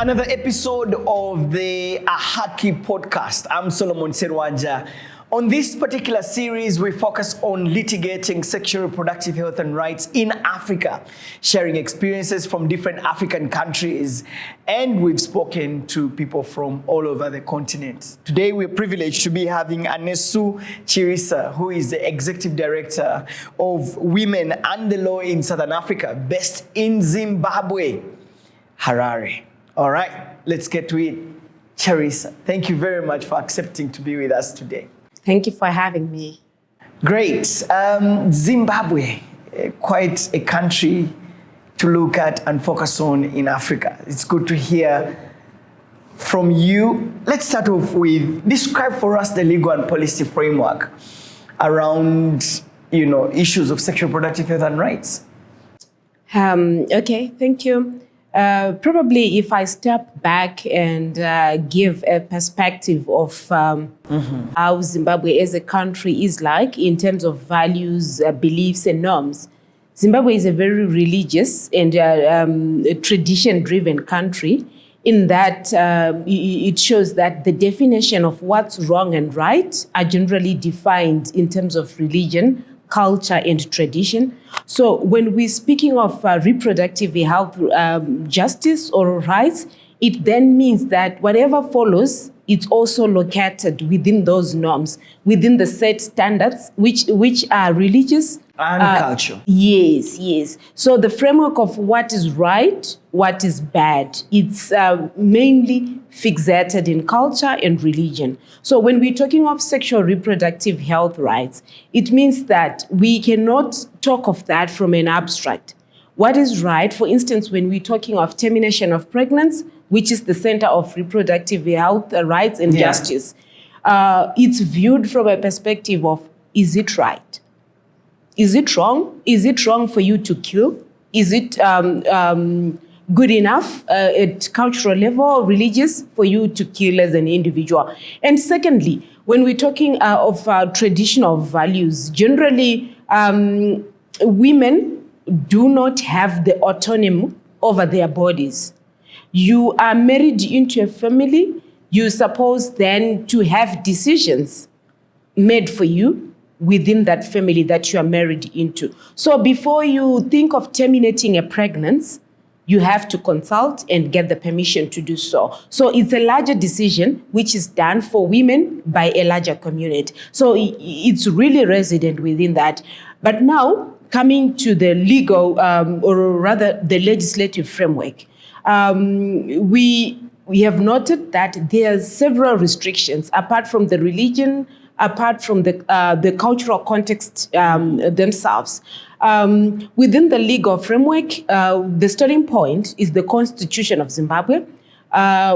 Another episode of the Ahaki podcast. I'm Solomon Serwanja. On this particular series, we focus on litigating sexual reproductive health and rights in Africa, sharing experiences from different African countries, and we've spoken to people from all over the continent. Today, we're privileged to be having Isheanesu Chirisa, who is the Executive Director of Women and the Law in Southern Africa, based in Zimbabwe, Harare. All right, let's get to it. Chirisa, thank you very much for accepting to be with us today. Thank you for having me. Great. Zimbabwe, quite a country to look at and focus on in Africa. It's good to hear from you. Let's start off with, describe for us the legal and policy framework around, issues of sexual reproductive health and rights. Okay, thank you. Probably if I step back and give a perspective of how Zimbabwe as a country is like in terms of values, beliefs and norms. Zimbabwe is a very religious and tradition-driven country in that it shows that the definition of what's wrong and right are generally defined in terms of religion, culture and tradition. So when we're speaking of reproductive health justice or rights, it then means that whatever follows, it's also located within those norms, within the set standards, which are religious. And culture. Yes. So the framework of what is right, what is bad, it's mainly fixated in culture and religion. So when we're talking of sexual reproductive health rights, it means that we cannot talk of that from an abstract. What is right, for instance, when we're talking of termination of pregnancy, which is the center of reproductive health rights and justice, it's viewed from a perspective of, is it right? Is it wrong? Is it wrong for you to kill? Is it good enough at cultural level, religious, for you to kill as an individual? And secondly, when we're talking of traditional values, generally women do not have the autonomy over their bodies. You are married into a family, you're supposed then to have decisions made for you within that family that you are married into. So before you think of terminating a pregnancy, you have to consult and get the permission to do so. So it's a larger decision which is done for women by a larger community. So it's really resident within that. But now, coming to the legal, or rather the legislative framework, we have noted that there are several restrictions apart from the religion, apart from the cultural context themselves. Within the legal framework, the starting point is the Constitution of Zimbabwe.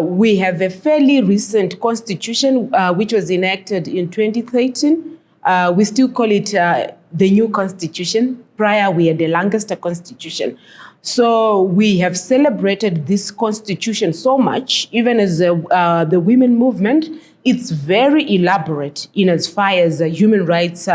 We have a fairly recent constitution which was enacted in 2013. We still call it the new constitution. Prior, we had the Lancaster Constitution. So we have celebrated this constitution so much, even as the women movement. It's very elaborate in as far as the human rights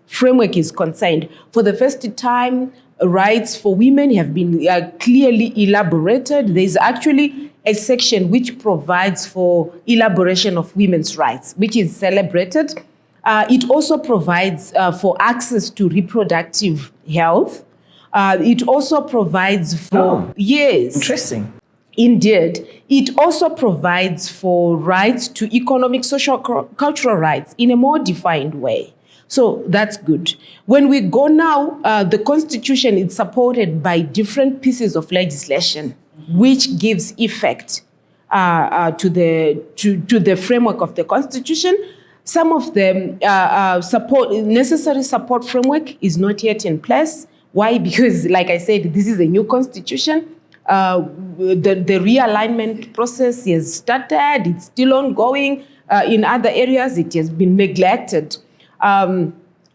framework is concerned. For the first time, rights for women have been clearly elaborated. There's actually a section which provides for elaboration of women's rights, which is celebrated. It also provides for access to reproductive health. It also provides for, yes. Interesting. Indeed. It also provides for rights to economic, social, cultural rights in a more defined way. So that's good. When we go now, the Constitution is supported by different pieces of legislation, which gives effect to the framework of the Constitution. Some of the necessary support framework is not yet in place. Why? Because, like I said, this is a new constitution. The realignment process has started. It's still ongoing. In other areas, it has been neglected.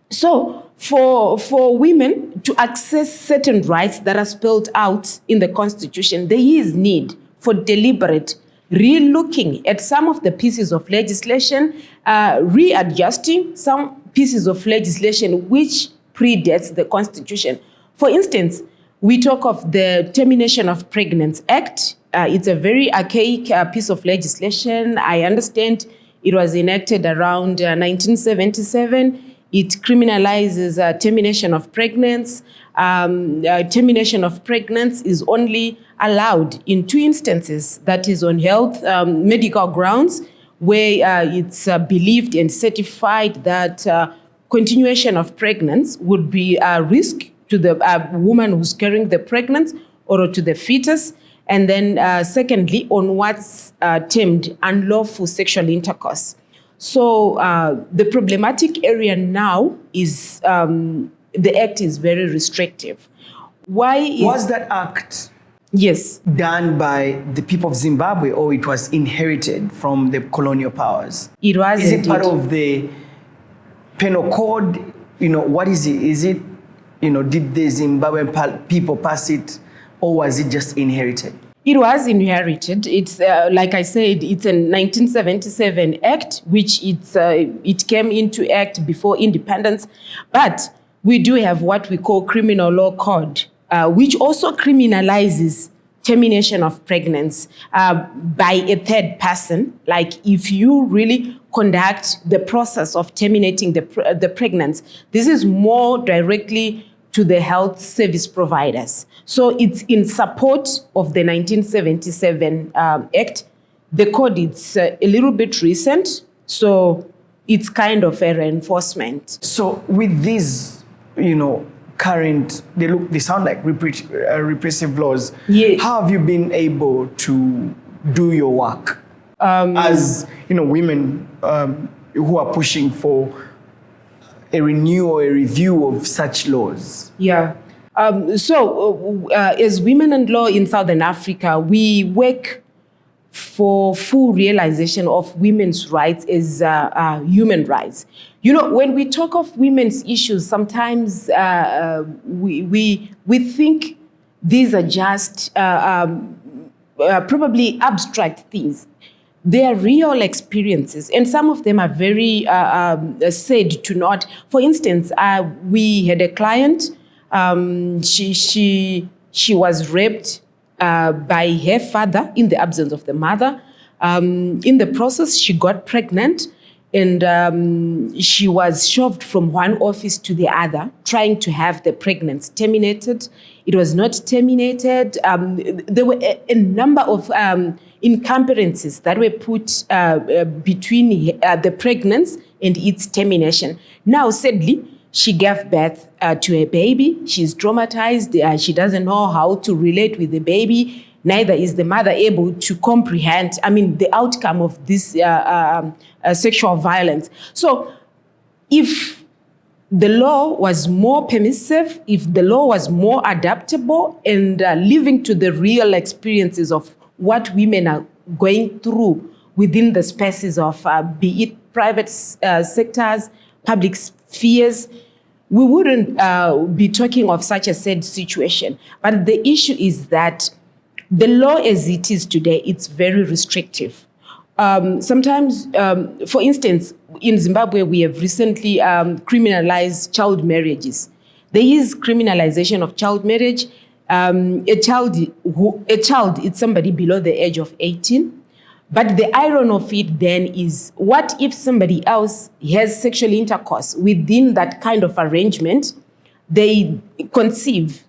So for women to access certain rights that are spelled out in the Constitution, there is need for deliberate re-looking at some of the pieces of legislation, readjusting some pieces of legislation which predates the Constitution. For instance, we talk of the Termination of Pregnancy Act, it's a very archaic piece of legislation. I understand it was enacted around 1977. It criminalizes termination of pregnancy. Termination of pregnancy is only allowed in 2 instances, that is on health medical grounds, where it's believed and certified that continuation of pregnancy would be a risk to the woman who's carrying the pregnancy or to the fetus. And then secondly, on what's termed unlawful sexual intercourse. So the problematic area now is the act is very restrictive. Was that act yes done by the people of Zimbabwe, or it was inherited from the colonial powers? It was. Is it part of the penal code? What is it? Is it, did the Zimbabwean people pass it, or was it just inherited? It was inherited. It's like I said, it's a 1977 act, which it came into act before independence. But we do have what we call criminal law code, which also criminalizes termination of pregnancy by a third person. Like if you really conduct the process of terminating the pregnancy, this is more directly to the health service providers. So it's in support of the 1977 Act. The code is a little bit recent, so it's kind of a reinforcement. So with these, current, they sound like repressive laws. Yeah. How have you been able to do your work as, women who are pushing for a renewal or a review of such laws? Yeah. As Women and Law in Southern Africa, we work for full realization of women's rights as human rights. When we talk of women's issues, sometimes we think these are just probably abstract things. They are real experiences, and some of them are very sad to not. For instance, we had a client. She was raped by her father in the absence of the mother. In the process, she got pregnant, and she was shoved from one office to the other, trying to have the pregnancy terminated. It was not terminated. There were a number of incompetence that were put between the pregnancy and its termination. Now, sadly, she gave birth to a baby. She's traumatized. She doesn't know how to relate with the baby. Neither is the mother able to comprehend, the outcome of this sexual violence. So if the law was more permissive, if the law was more adaptable and living to the real experiences of what women are going through within the spaces of, be it private sectors, public spheres, we wouldn't be talking of such a sad situation. But the issue is that the law as it is today, it's very restrictive. Sometimes, for instance, in Zimbabwe, we have recently criminalized child marriages. There is criminalization of child marriage. A child is somebody below the age of 18. But the irony of it then is, what if somebody else has sexual intercourse within that kind of arrangement? They conceive.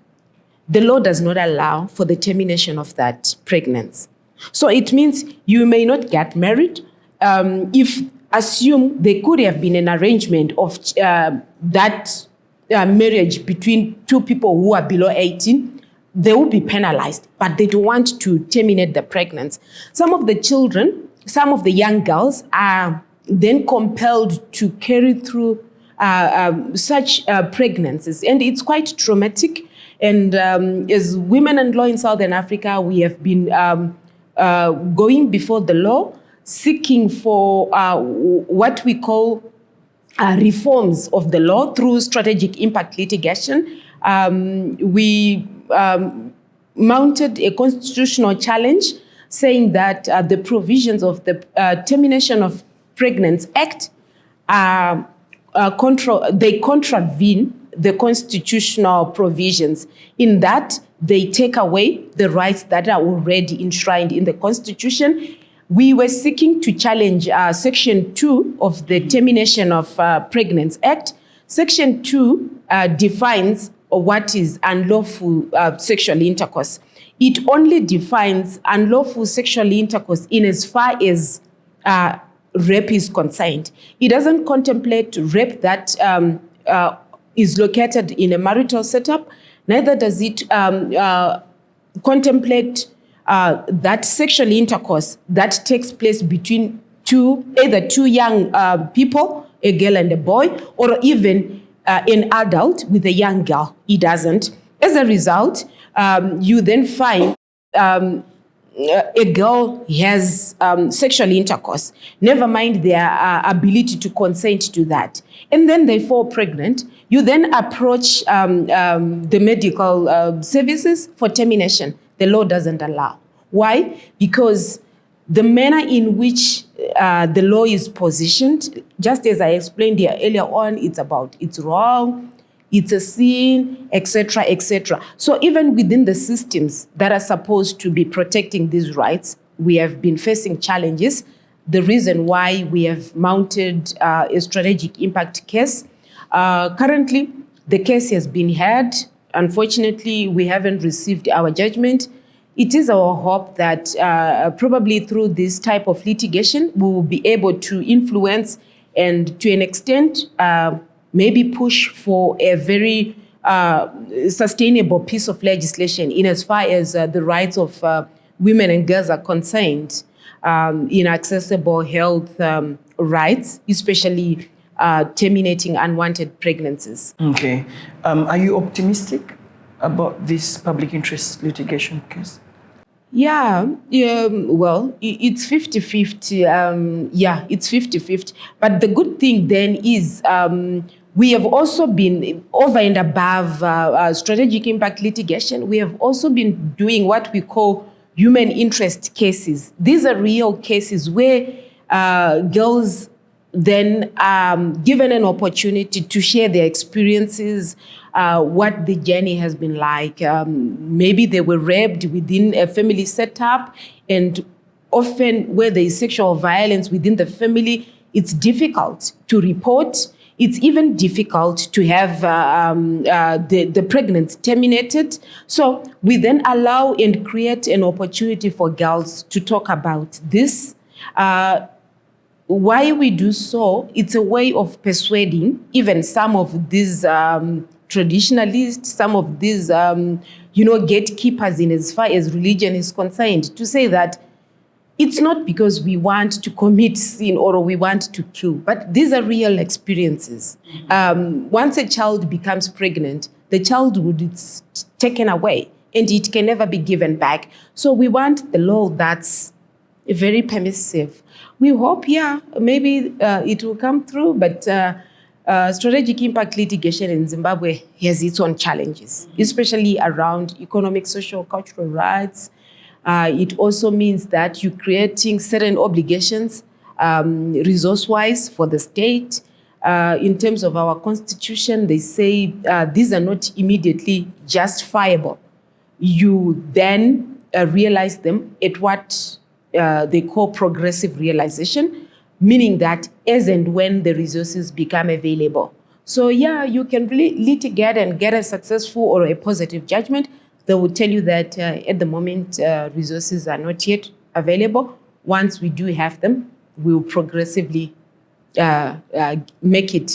The law does not allow for the termination of that pregnancy. So it means you may not get married. Assume there could have been an arrangement of that marriage between two people who are below 18, they will be penalized, but they don't want to terminate the pregnancy. Some of the children, some of the young girls are then compelled to carry through such pregnancies, and it's quite traumatic. And as Women and Law in Southern Africa, we have been going before the law, seeking for what we call reforms of the law through strategic impact litigation. We mounted a constitutional challenge saying that the provisions of the Termination of Pregnancy Act they contravene the constitutional provisions in that they take away the rights that are already enshrined in the Constitution. We were seeking to challenge Section 2 of the Termination of Pregnancy Act. Section 2 defines what is unlawful sexual intercourse. It only defines unlawful sexual intercourse in as far as rape is concerned. It doesn't contemplate rape that is located in a marital setup. Neither does it contemplate that sexual intercourse that takes place between either two young people, a girl and a boy, or even an adult with a young girl. It doesn't. As a result, you then find a girl has sexual intercourse, never mind their ability to consent to that, and then they fall pregnant. You then approach the medical services for termination. The law doesn't allow. Why? Because the manner in which the law is positioned, just as I explained here earlier on, it's wrong, it's a sin, etc., etc. So even within the systems that are supposed to be protecting these rights, we have been facing challenges. The reason why we have mounted a strategic impact case. Currently, the case has been heard. Unfortunately, we haven't received our judgment. It is our hope that probably through this type of litigation, we will be able to influence and to an extent, maybe push for a very sustainable piece of legislation in as far as the rights of women and girls are concerned in accessible health rights, especially terminating unwanted pregnancies. Okay. Are you optimistic about this public interest litigation case? Yeah, well, it's 50-50. It's 50-50. But the good thing then is we have also been, over and above strategic impact litigation, we have also been doing what we call human interest cases. These are real cases where girls then given an opportunity to share their experiences, what the journey has been like. Maybe they were raped within a family setup, and often where there is sexual violence within the family, it's difficult to report. It's even difficult to have the pregnancy terminated. So we then allow and create an opportunity for girls to talk about this. Why we do so, it's a way of persuading even some of these traditionalists, some of these, gatekeepers in as far as religion is concerned, to say that it's not because we want to commit sin or we want to kill, but these are real experiences. Once a child becomes pregnant, the childhood is taken away and it can never be given back. So we want the law that's very permissive. We hope, maybe it will come through, but strategic impact litigation in Zimbabwe has its own challenges, especially around economic, social, cultural rights. It also means that you're creating certain obligations resource-wise for the state. In terms of our constitution, they say these are not immediately justifiable. You then realize them at what they call progressive realization, meaning that as and when the resources become available. So you can really litigate and get a successful or a positive judgment. They will tell you that at the moment, resources are not yet available. Once we do have them, we will progressively make it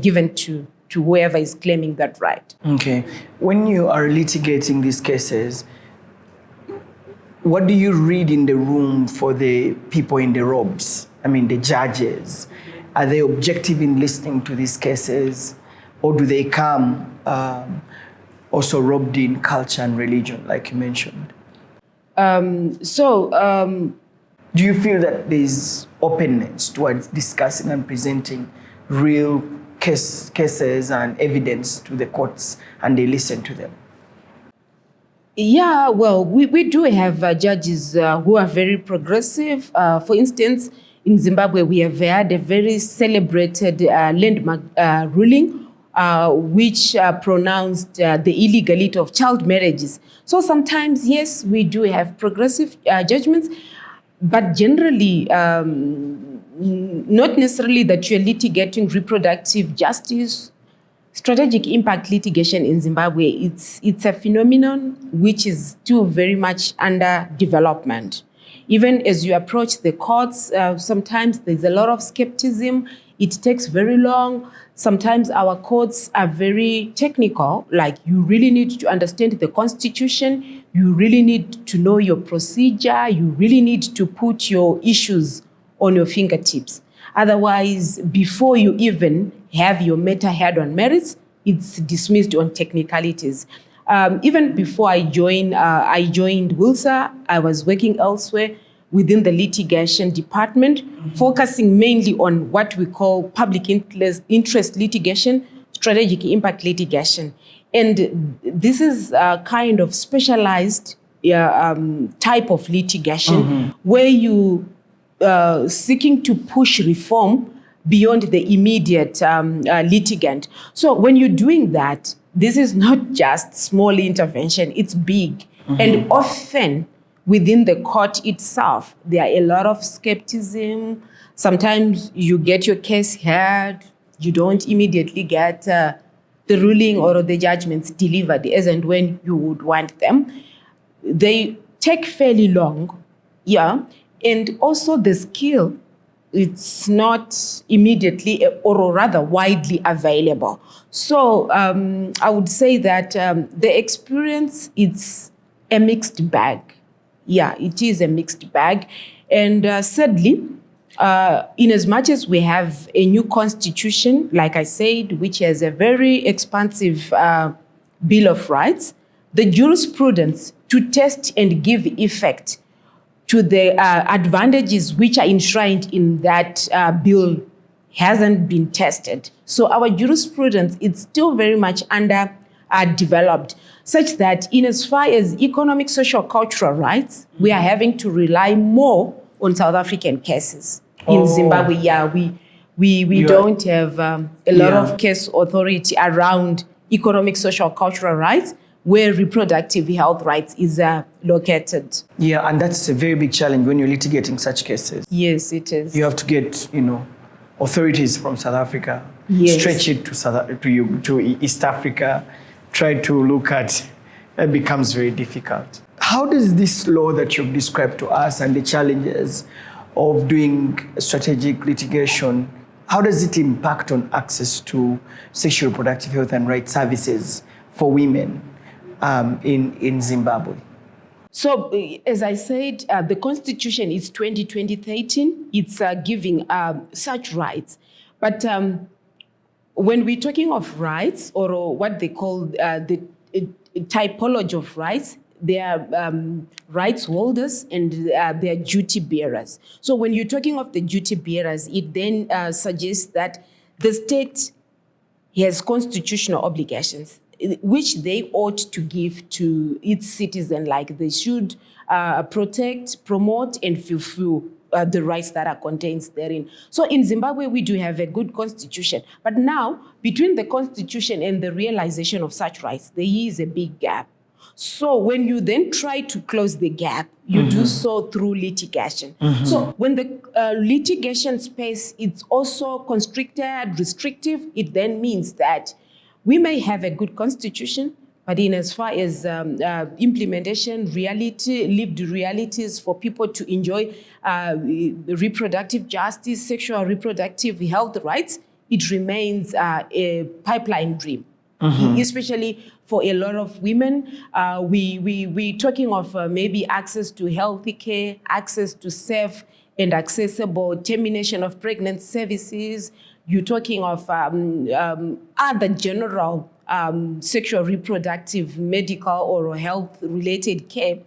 given to whoever is claiming that right. Okay. When you are litigating these cases, what do you read in the room for the people in the robes? I mean, the judges. Are they objective in listening to these cases? Or do they come also robed in culture and religion, like you mentioned? Do you feel that there's openness towards discussing and presenting real cases and evidence to the courts, and they listen to them? Yeah, well, we do have judges who are very progressive. For instance, in Zimbabwe, we have had a very celebrated landmark ruling which pronounced the illegality of child marriages. So sometimes, yes, we do have progressive judgments, but generally, not necessarily that you're litigating reproductive justice. Strategic impact litigation in Zimbabwe, it's a phenomenon which is still very much under development. Even as you approach the courts, sometimes there's a lot of skepticism. It takes very long. Sometimes our courts are very technical, like you really need to understand the constitution, you really need to know your procedure, you really need to put your issues on your fingertips. Otherwise, before you even have your matter heard on merits, it's dismissed on technicalities. Even before I joined WLSA, I was working elsewhere within the litigation department, focusing mainly on what we call public interest litigation, strategic impact litigation. And this is a kind of specialized type of litigation where you seeking to push reform beyond the immediate litigant. So when you're doing that, this is not just small intervention, it's big. And often within the court itself, there are a lot of skepticism. Sometimes you get your case heard, you don't immediately get the ruling or the judgments delivered as and when you would want them. They take fairly long, and also the skill, it's not immediately or rather widely available. So I would say that the experience, it's a mixed bag. Yeah, it is a mixed bag. And sadly, in as much as we have a new constitution, like I said, which has a very expansive Bill of Rights, the jurisprudence to test and give effect to the advantages which are enshrined in that bill hasn't been tested. So our jurisprudence is still very much developed, such that in as far as economic, social, cultural rights, we are having to rely more on South African cases. In Zimbabwe, we don't have a lot of case authority around economic, social, cultural rights, where reproductive health rights is located. Yeah, and that's a very big challenge when you're litigating such cases. Yes, it is. You have to get, authorities from South Africa, stretch it to East Africa, try to look at, it becomes very difficult. How does this law that you've described to us and the challenges of doing strategic litigation, how does it impact on access to sexual reproductive health and rights services for women in Zimbabwe? So, as I said, the Constitution is 2013. It's giving such rights. But when we're talking of rights, or what they call the typology of rights, there are rights holders and there are duty bearers. So when you're talking of the duty bearers, it then suggests that the state has constitutional obligations which they ought to give to its citizens, like they should protect, promote, and fulfill the rights that are contained therein. So in Zimbabwe, we do have a good constitution. But now, between the constitution and the realization of such rights, there is a big gap. So when you then try to close the gap, you do so through litigation. So when the litigation space is also constricted, restrictive, it then means that we may have a good constitution, but in as far as implementation, reality, lived realities for people to enjoy reproductive justice, sexual reproductive health rights, it remains a pipeline dream. Especially for a lot of women, we're talking of maybe access to healthy care, access to safe and accessible termination of pregnancy services. You're talking of other general sexual reproductive, medical, or health-related care.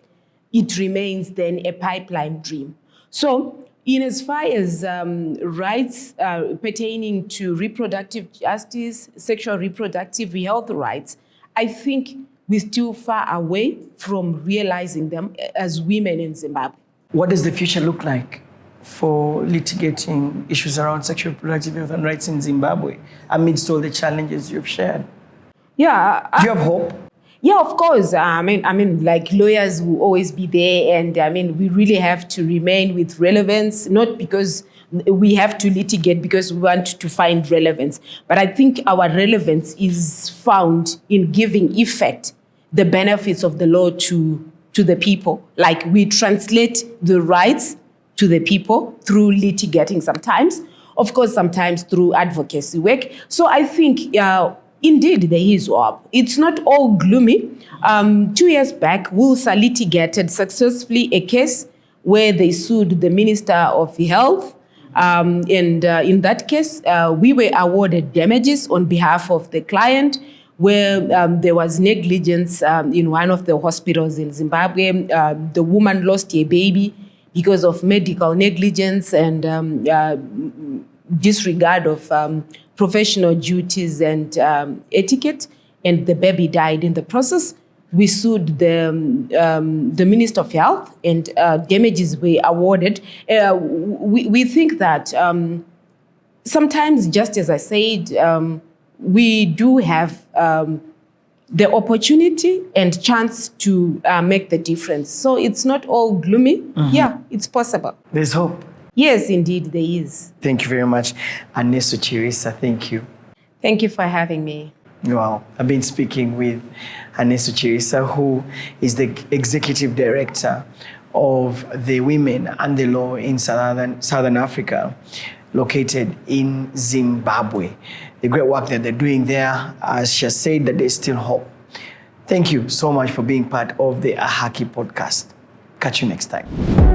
It remains then a pipeline dream. So in as far as rights pertaining to reproductive justice, sexual reproductive health rights, I think we're still far away from realizing them as women in Zimbabwe. What does the future look like for litigating issues around sexual reproductive health and rights in Zimbabwe amidst all the challenges you've shared? Yeah. Do you have hope? Yeah, of course. I mean, like lawyers will always be there, and we really have to remain with relevance, not because we have to litigate because we want to find relevance, but I think our relevance is found in giving effect the benefits of the law to the people. Like we translate the rights to the people through litigating sometimes, of course, sometimes through advocacy work. So I think, indeed, there is hope. It's not all gloomy. 2 years back, WLSA litigated successfully a case where they sued the Minister of Health. And in that case, we were awarded damages on behalf of the client, where there was negligence in one of the hospitals in Zimbabwe. The woman lost a baby because of medical negligence and disregard of professional duties and etiquette, and the baby died in the process. We sued the Minister of Health, and damages were awarded. We think that sometimes, just as I said, we do have the opportunity and chance to make the difference. So it's not all gloomy. Mm-hmm. Yeah, it's possible. There's hope. Yes, indeed, there is. Thank you very much. Isheanesu Chirisa, thank you. Thank you for having me. Wow. I've been speaking with Isheanesu Chirisa, who is the Executive Director of the Women and the Law in Southern Africa, located in Zimbabwe. The great work that they're doing there, as she has said, that there's still hope. Thank you so much for being part of the Ahaki podcast. Catch you next time.